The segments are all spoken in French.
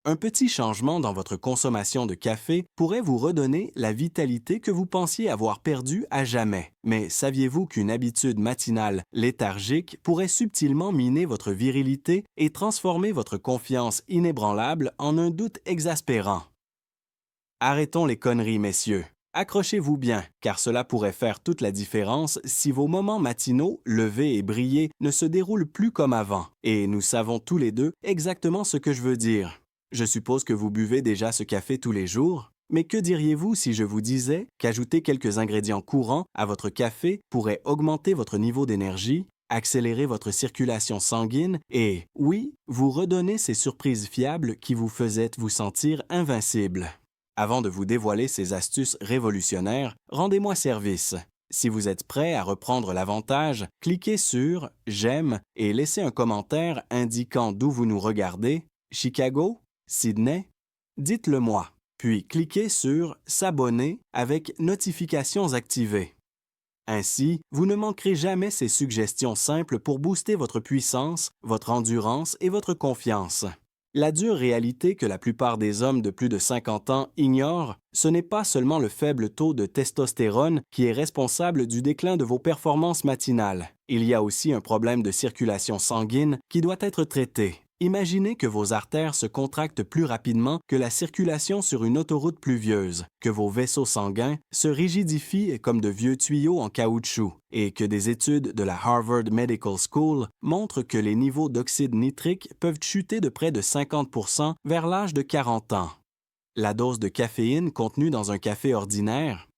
Un petit changement dans votre consommation de café pourrait vous redonner la vitalité que vous pensiez avoir perdue à jamais. Mais saviez-vous qu'une habitude matinale léthargique pourrait subtilement miner votre virilité et transformer votre confiance inébranlable en un doute exaspérant? Arrêtons les conneries, messieurs. Accrochez-vous bien, car cela pourrait faire toute la différence si vos moments matinaux, levés et brillés, ne se déroulent plus comme avant. Et nous savons tous les deux exactement ce que je veux dire. Je suppose que vous buvez déjà ce café tous les jours, mais que diriez-vous si je vous disais qu'ajouter quelques ingrédients courants à votre café pourrait augmenter votre niveau d'énergie, accélérer votre circulation sanguine et, oui, vous redonner ces surprises fiables qui vous faisaient vous sentir invincible? Avant de vous dévoiler ces astuces révolutionnaires, rendez-moi service. Si vous êtes prêt à reprendre l'avantage, cliquez sur J'aime et laissez un commentaire indiquant d'où vous nous regardez, Chicago, Sydney. Dites-le moi, puis cliquez sur S'abonner avec notifications activées. Ainsi, vous ne manquerez jamais ces suggestions simples pour booster votre puissance, votre endurance et votre confiance. La dure réalité que la plupart des hommes de plus de 50 ans ignorent, ce n'est pas seulement le faible taux de testostérone qui est responsable du déclin de vos performances matinales. Il y a aussi un problème de circulation sanguine qui doit être traité. Imaginez que vos artères se contractent plus rapidement que la circulation sur une autoroute pluvieuse, que vos vaisseaux sanguins se rigidifient comme de vieux tuyaux en caoutchouc, et que des études de la Harvard Medical School montrent que les niveaux d'oxyde nitrique peuvent chuter de près de 50% vers l'âge de 40 ans. La dose de caféine contenue dans un café ordinaire,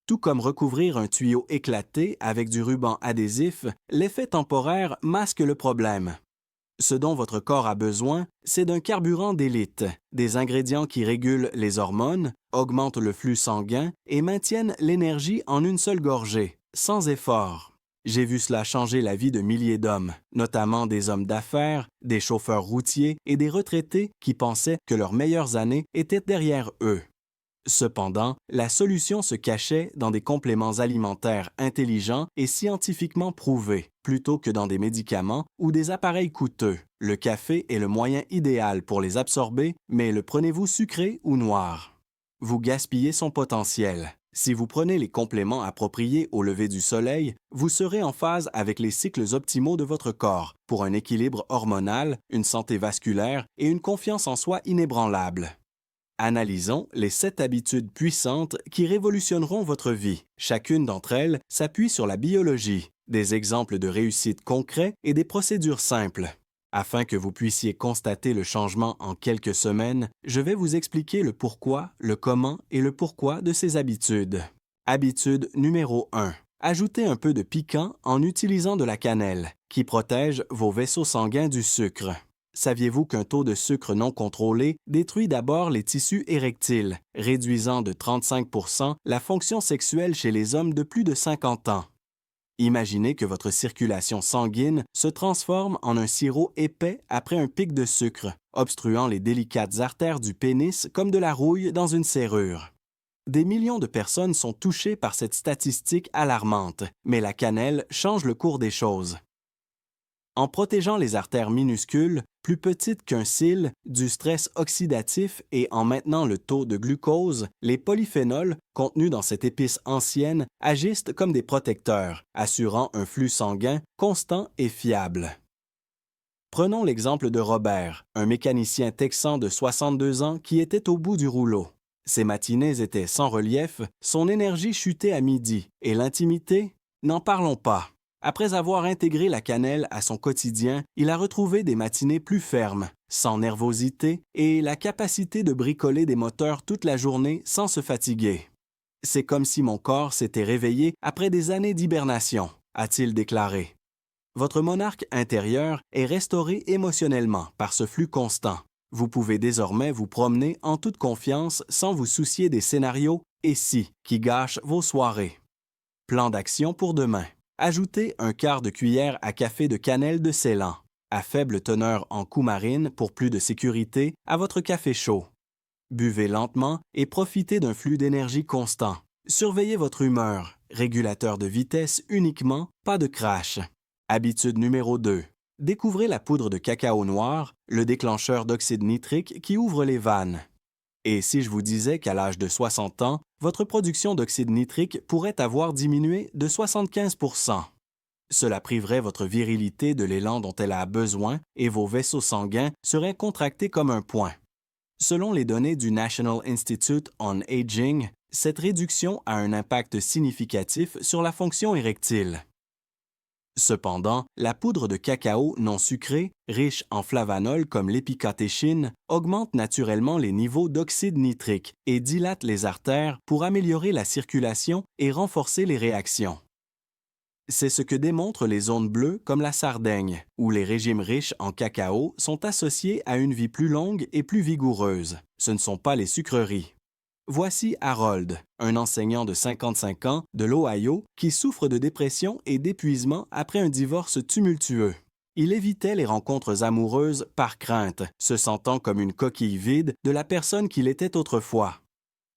tout comme recouvrir un tuyau éclaté avec du ruban adhésif, l'effet temporaire masque le problème. Ce dont votre corps a besoin, c'est d'un carburant d'élite, des ingrédients qui régulent les hormones, augmentent le flux sanguin et maintiennent l'énergie en une seule gorgée, sans effort. J'ai vu cela changer la vie de milliers d'hommes, notamment des hommes d'affaires, des chauffeurs routiers et des retraités qui pensaient que leurs meilleures années étaient derrière eux. Cependant, la solution se cachait dans des compléments alimentaires intelligents et scientifiquement prouvés, plutôt que dans des médicaments ou des appareils coûteux. Le café est le moyen idéal pour les absorber, mais le prenez-vous sucré ou noir? Vous gaspillez son potentiel. Si vous prenez les compléments appropriés au lever du soleil, vous serez en phase avec les cycles optimaux de votre corps pour un équilibre hormonal, une santé vasculaire et une confiance en soi inébranlable. Analysons les 7 habitudes puissantes qui révolutionneront votre vie. Chacune d'entre elles s'appuie sur la biologie, des exemples de réussite concrets et des procédures simples. Afin que vous puissiez constater le changement en quelques semaines, je vais vous expliquer le pourquoi, le comment et le pourquoi de ces habitudes. Habitude numéro 1. Ajoutez un peu de piquant en utilisant de la cannelle, qui protège vos vaisseaux sanguins du sucre. Saviez-vous qu'un taux de sucre non contrôlé détruit d'abord les tissus érectiles, réduisant de 35% la fonction sexuelle chez les hommes de plus de 50 ans? Imaginez que votre circulation sanguine se transforme en un sirop épais après un pic de sucre, obstruant les délicates artères du pénis comme de la rouille dans une serrure. Des millions de personnes sont touchées par cette statistique alarmante, mais la cannelle change le cours des choses. En protégeant les artères minuscules, plus petites qu'un cil, du stress oxydatif et en maintenant le taux de glucose, les polyphénols, contenus dans cette épice ancienne, agissent comme des protecteurs, assurant un flux sanguin constant et fiable. Prenons l'exemple de Robert, un mécanicien texan de 62 ans qui était au bout du rouleau. Ses matinées étaient sans relief, son énergie chutait à midi, et l'intimité? N'en parlons pas. Après avoir intégré la cannelle à son quotidien, il a retrouvé des matinées plus fermes, sans nervosité et la capacité de bricoler des moteurs toute la journée sans se fatiguer. C'est comme si mon corps s'était réveillé après des années d'hibernation, a-t-il déclaré. Votre monarque intérieur est restauré émotionnellement par ce flux constant. Vous pouvez désormais vous promener en toute confiance sans vous soucier des scénarios « et si » qui gâchent vos soirées. Plan d'action pour demain. Ajoutez un quart de cuillère à café de cannelle de Ceylan, à faible teneur en coumarine pour plus de sécurité, à votre café chaud. Buvez lentement et profitez d'un flux d'énergie constant. Surveillez votre humeur, régulateur de vitesse uniquement, pas de crash. Habitude numéro 2. Découvrez la poudre de cacao noir, le déclencheur d'oxyde nitrique qui ouvre les vannes. Et si je vous disais qu'à l'âge de 60 ans, votre production d'oxyde nitrique pourrait avoir diminué de 75 %. Cela priverait votre virilité de l'élan dont elle a besoin et vos vaisseaux sanguins seraient contractés comme un poing. Selon les données du National Institute on Aging, cette réduction a un impact significatif sur la fonction érectile. Cependant, la poudre de cacao non sucrée, riche en flavanols comme l'épicatéchine, augmente naturellement les niveaux d'oxyde nitrique et dilate les artères pour améliorer la circulation et renforcer les réactions. C'est ce que démontrent les zones bleues comme la Sardaigne, où les régimes riches en cacao sont associés à une vie plus longue et plus vigoureuse. Ce ne sont pas les sucreries. Voici Harold, un enseignant de 55 ans de l'Ohio qui souffre de dépression et d'épuisement après un divorce tumultueux. Il évitait les rencontres amoureuses par crainte, se sentant comme une coquille vide de la personne qu'il était autrefois.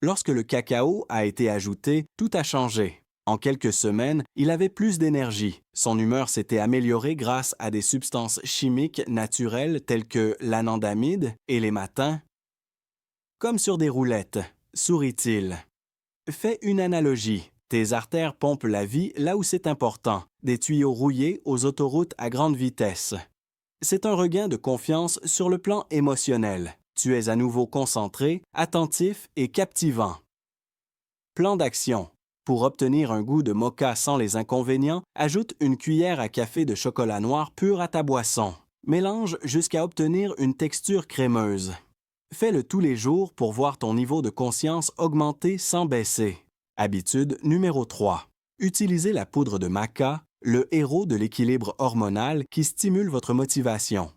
Lorsque le cacao a été ajouté, tout a changé. En quelques semaines, il avait plus d'énergie. Son humeur s'était améliorée grâce à des substances chimiques naturelles telles que l'anandamide et les matins. Comme sur des roulettes, sourit-il. Fais une analogie. Tes artères pompent la vie là où c'est important, des tuyaux rouillés aux autoroutes à grande vitesse. C'est un regain de confiance sur le plan émotionnel. Tu es à nouveau concentré, attentif et captivant. Plan d'action. Pour obtenir un goût de moka sans les inconvénients, ajoute une cuillère à café de chocolat noir pur à ta boisson. Mélange jusqu'à obtenir une texture crémeuse. Fais-le tous les jours pour voir ton niveau de conscience augmenter sans baisser. Habitude numéro 3. Utilisez la poudre de maca, le héros de l'équilibre hormonal qui stimule votre motivation.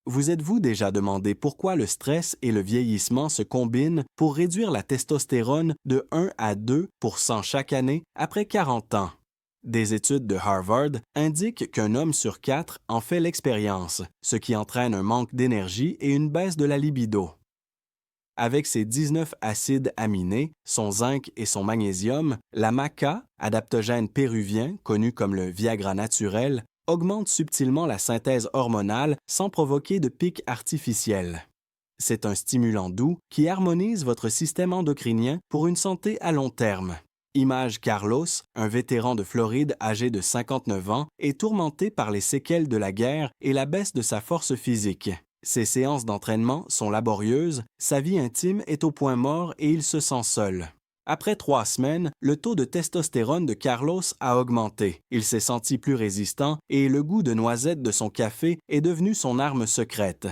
Vous êtes-vous déjà demandé pourquoi le stress et le vieillissement se combinent pour réduire la testostérone de 1 à 2 % chaque année après 40 ans? Des études de Harvard indiquent qu'un homme sur 4 en fait l'expérience, ce qui entraîne un manque d'énergie et une baisse de la libido. Avec ses 19 acides aminés, son zinc et son magnésium, la maca, adaptogène péruvien connu comme le Viagra naturel, augmente subtilement la synthèse hormonale sans provoquer de pic artificiels. C'est un stimulant doux qui harmonise votre système endocrinien pour une santé à long terme. Image Carlos, un vétéran de Floride âgé de 59 ans, est tourmenté par les séquelles de la guerre et la baisse de sa force physique. Ses séances d'entraînement sont laborieuses, sa vie intime est au point mort et il se sent seul. Après 3 semaines, le taux de testostérone de Carlos a augmenté. Il s'est senti plus résistant et le goût de noisette de son café est devenu son arme secrète.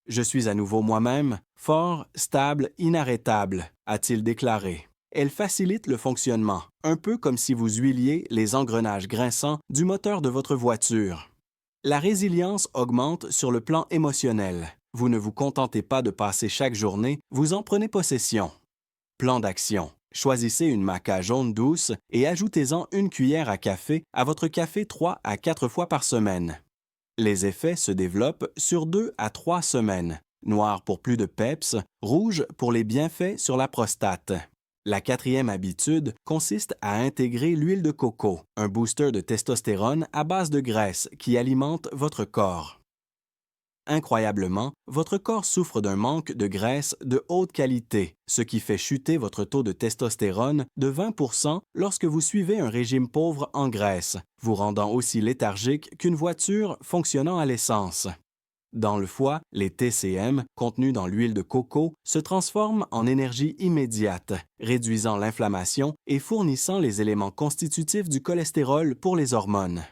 Je suis à nouveau moi-même, fort, stable, inarrêtable, a-t-il déclaré. Elle facilite le fonctionnement, un peu comme si vous huiliez les engrenages grinçants du moteur de votre voiture. La résilience augmente sur le plan émotionnel. Vous ne vous contentez pas de passer chaque journée, vous en prenez possession. Plan d'action. Choisissez une maca jaune douce et ajoutez-en une cuillère à café à votre café 3 à 4 fois par semaine. Les effets se développent sur 2 à 3 semaines. Noir pour plus de peps, rouge pour les bienfaits sur la prostate. La 4e habitude consiste à intégrer l'huile de coco, un booster de testostérone à base de graisse qui alimente votre corps. Incroyablement, votre corps souffre d'un manque de graisse de haute qualité, ce qui fait chuter votre taux de testostérone de 20 % lorsque vous suivez un régime pauvre en graisse, vous rendant aussi léthargique qu'une voiture fonctionnant à l'essence. Dans le foie, les TCM, contenus dans l'huile de coco, se transforment en énergie immédiate, réduisant l'inflammation et fournissant les éléments constitutifs du cholestérol pour les hormones.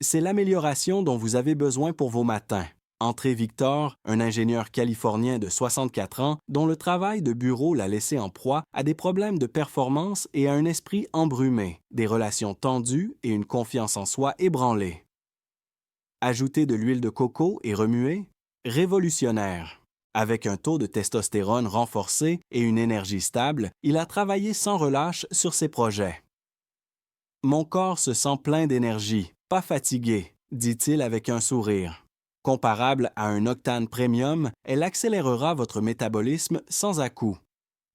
C'est l'amélioration dont vous avez besoin pour vos matins. André Victor, un ingénieur californien de 64 ans, dont le travail de bureau l'a laissé en proie à des problèmes de performance et à un esprit embrumé, des relations tendues et une confiance en soi ébranlée. Ajouter de l'huile de coco et remuer? Révolutionnaire. Avec un taux de testostérone renforcé et une énergie stable, il a travaillé sans relâche sur ses projets. Mon corps se sent plein d'énergie, pas fatigué, dit-il avec un sourire. Comparable à un octane premium, elle accélérera votre métabolisme sans à-coups.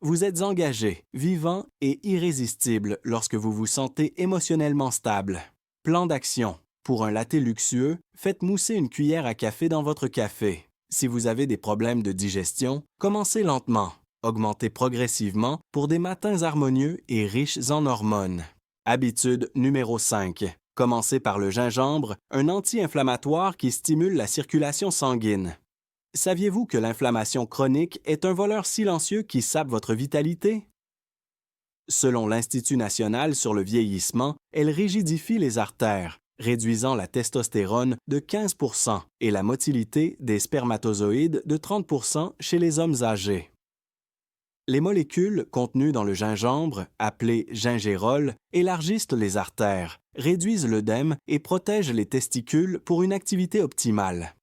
Vous êtes engagé, vivant et irrésistible lorsque vous vous sentez émotionnellement stable. Plan d'action. Pour un latte luxueux, faites mousser une cuillère à café dans votre café. Si vous avez des problèmes de digestion, commencez lentement. Augmentez progressivement pour des matins harmonieux et riches en hormones. Habitude numéro 5. Commencez par le gingembre, un anti-inflammatoire qui stimule la circulation sanguine. Saviez-vous que l'inflammation chronique est un voleur silencieux qui sape votre vitalité? Selon l'Institut national sur le vieillissement, elle rigidifie les artères, réduisant la testostérone de 15 % et la motilité des spermatozoïdes de 30 % chez les hommes âgés. Les molécules contenues dans le gingembre, appelées gingérol, élargissent les artères, réduisent l'œdème et protègent les testicules pour une activité optimale.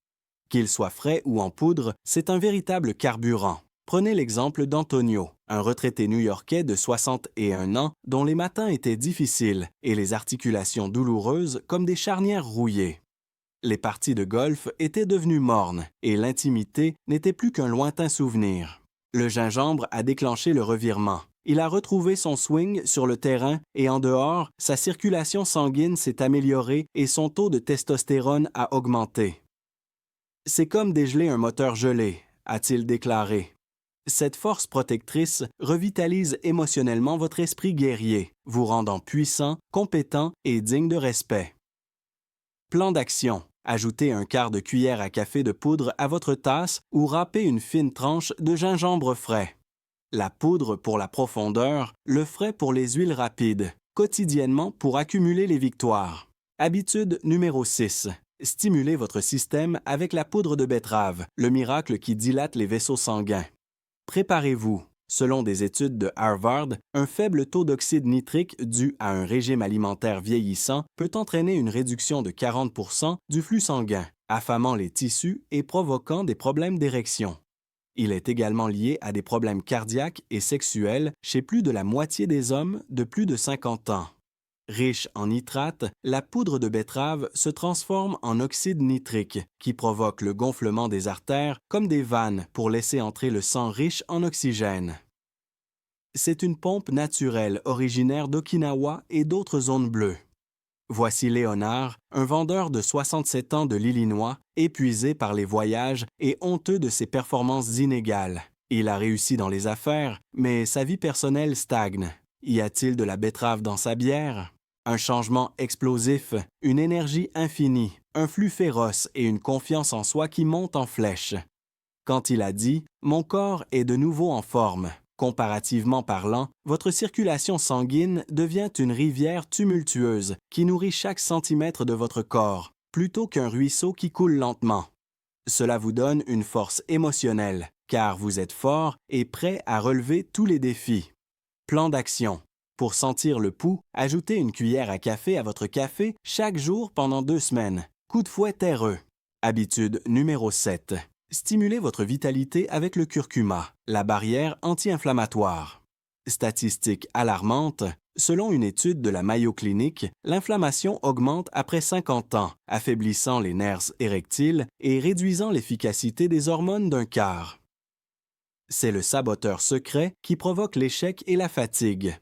Qu'il soit frais ou en poudre, c'est un véritable carburant. Prenez l'exemple d'Antonio, un retraité new-yorkais de 61 ans dont les matins étaient difficiles et les articulations douloureuses comme des charnières rouillées. Les parties de golf étaient devenues mornes et l'intimité n'était plus qu'un lointain souvenir. Le gingembre a déclenché le revirement. Il a retrouvé son swing sur le terrain et en dehors, sa circulation sanguine s'est améliorée et son taux de testostérone a augmenté. « C'est comme dégeler un moteur gelé », a-t-il déclaré. Cette force protectrice revitalise émotionnellement votre esprit guerrier, vous rendant puissant, compétent et digne de respect. Plan d'action. Ajoutez un quart de cuillère à café de poudre à votre tasse ou râpez une fine tranche de gingembre frais. La poudre pour la profondeur, le frais pour les huiles rapides, quotidiennement pour accumuler les victoires. Habitude numéro 6. Stimulez votre système avec la poudre de betterave, le miracle qui dilate les vaisseaux sanguins. Préparez-vous. Selon des études de Harvard, un faible taux d'oxyde nitrique dû à un régime alimentaire vieillissant peut entraîner une réduction de 40 % du flux sanguin, affamant les tissus et provoquant des problèmes d'érection. Il est également lié à des problèmes cardiaques et sexuels chez plus de la moitié des hommes de plus de 50 ans. Riche en nitrate, la poudre de betterave se transforme en oxyde nitrique, qui provoque le gonflement des artères comme des vannes pour laisser entrer le sang riche en oxygène. C'est une pompe naturelle originaire d'Okinawa et d'autres zones bleues. Voici Léonard, un vendeur de 67 ans de l'Illinois, épuisé par les voyages et honteux de ses performances inégales. Il a réussi dans les affaires, mais sa vie personnelle stagne. Y a-t-il de la betterave dans sa bière? Un changement explosif, une énergie infinie, un flux féroce et une confiance en soi qui monte en flèche. Quand il a dit « Mon corps est de nouveau en forme », comparativement parlant, votre circulation sanguine devient une rivière tumultueuse qui nourrit chaque centimètre de votre corps, plutôt qu'un ruisseau qui coule lentement. Cela vous donne une force émotionnelle, car vous êtes fort et prêt à relever tous les défis. Plan d'action. Pour sentir le pouls, ajoutez une cuillère à café à votre café chaque jour pendant 2 semaines. Coup de fouet terreux. Habitude numéro 7. Stimulez votre vitalité avec le curcuma, la barrière anti-inflammatoire. Statistique alarmante, selon une étude de la Mayo Clinic, l'inflammation augmente après 50 ans, affaiblissant les nerfs érectiles et réduisant l'efficacité des hormones d'un quart. C'est le saboteur secret qui provoque l'échec et la fatigue.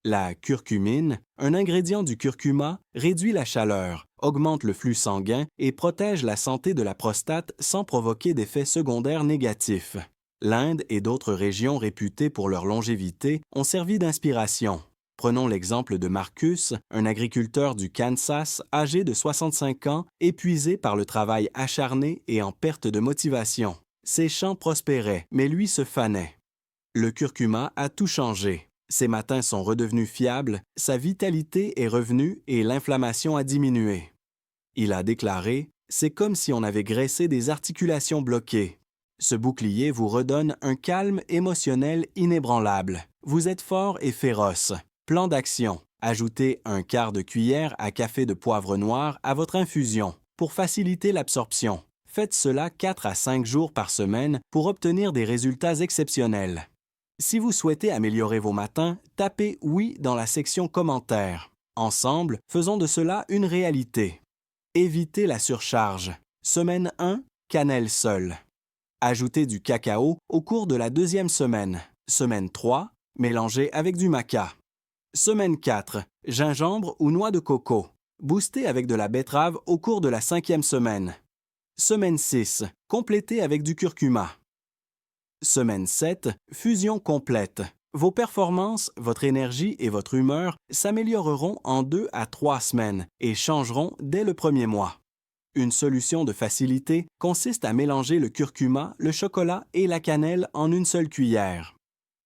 La curcumine, un ingrédient du curcuma, réduit la chaleur, augmente le flux sanguin et protège la santé de la prostate sans provoquer d'effets secondaires négatifs. L'Inde et d'autres régions réputées pour leur longévité ont servi d'inspiration. Prenons l'exemple de Marcus, un agriculteur du Kansas âgé de 65 ans, épuisé par le travail acharné et en perte de motivation. Ses champs prospéraient, mais lui se fanait. Le curcuma a tout changé. Ses matins sont redevenus fiables, sa vitalité est revenue et l'inflammation a diminué. Il a déclaré « C'est comme si on avait graissé des articulations bloquées. Ce bouclier vous redonne un calme émotionnel inébranlable. Vous êtes fort et féroce. Plan d'action. Ajoutez un quart de cuillère à café de poivre noir à votre infusion pour faciliter l'absorption. Faites cela 4 à 5 jours par semaine pour obtenir des résultats exceptionnels. Si vous souhaitez améliorer vos matins, tapez « Oui » dans la section commentaires. Ensemble, faisons de cela une réalité. Évitez la surcharge. Semaine 1, cannelle seule. Ajoutez du cacao au cours de la 2e semaine. Semaine 3, mélangez avec du maca. Semaine 4, gingembre ou noix de coco. Boostez avec de la betterave au cours de la 5e semaine. Semaine 6. Complétez avec du curcuma. Semaine 7. Fusion complète. Vos performances, votre énergie et votre humeur s'amélioreront en 2 à 3 semaines et changeront dès le premier mois. Une solution de facilité consiste à mélanger le curcuma, le chocolat et la cannelle en une seule cuillère.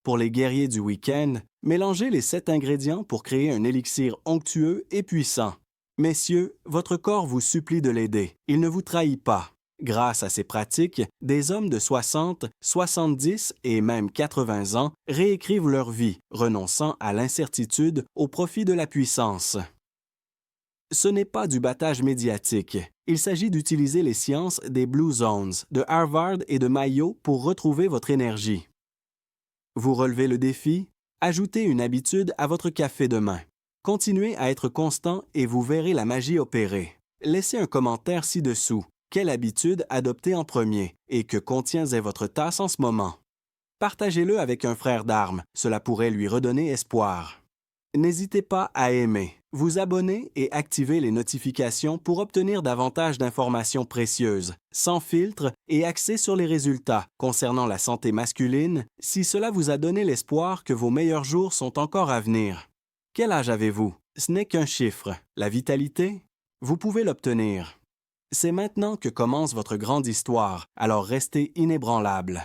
Pour les guerriers du week-end, mélangez les 7 ingrédients pour créer un élixir onctueux et puissant. Messieurs, votre corps vous supplie de l'aider. Il ne vous trahit pas. Grâce à ces pratiques, des hommes de 60, 70 et même 80 ans réécrivent leur vie, renonçant à l'incertitude au profit de la puissance. Ce n'est pas du battage médiatique. Il s'agit d'utiliser les sciences des Blue Zones, de Harvard et de Mayo pour retrouver votre énergie. Vous relevez le défi? Ajoutez une habitude à votre café demain. Continuez à être constant et vous verrez la magie opérer. Laissez un commentaire ci-dessous. Quelle habitude adopter en premier et que contient votre tasse en ce moment? Partagez-le avec un frère d'armes, cela pourrait lui redonner espoir. N'hésitez pas à aimer, vous abonner et activer les notifications pour obtenir davantage d'informations précieuses, sans filtre et axées sur les résultats concernant la santé masculine si cela vous a donné l'espoir que vos meilleurs jours sont encore à venir. Quel âge avez-vous? Ce n'est qu'un chiffre. La vitalité? Vous pouvez l'obtenir. C'est maintenant que commence votre grande histoire, alors restez inébranlable.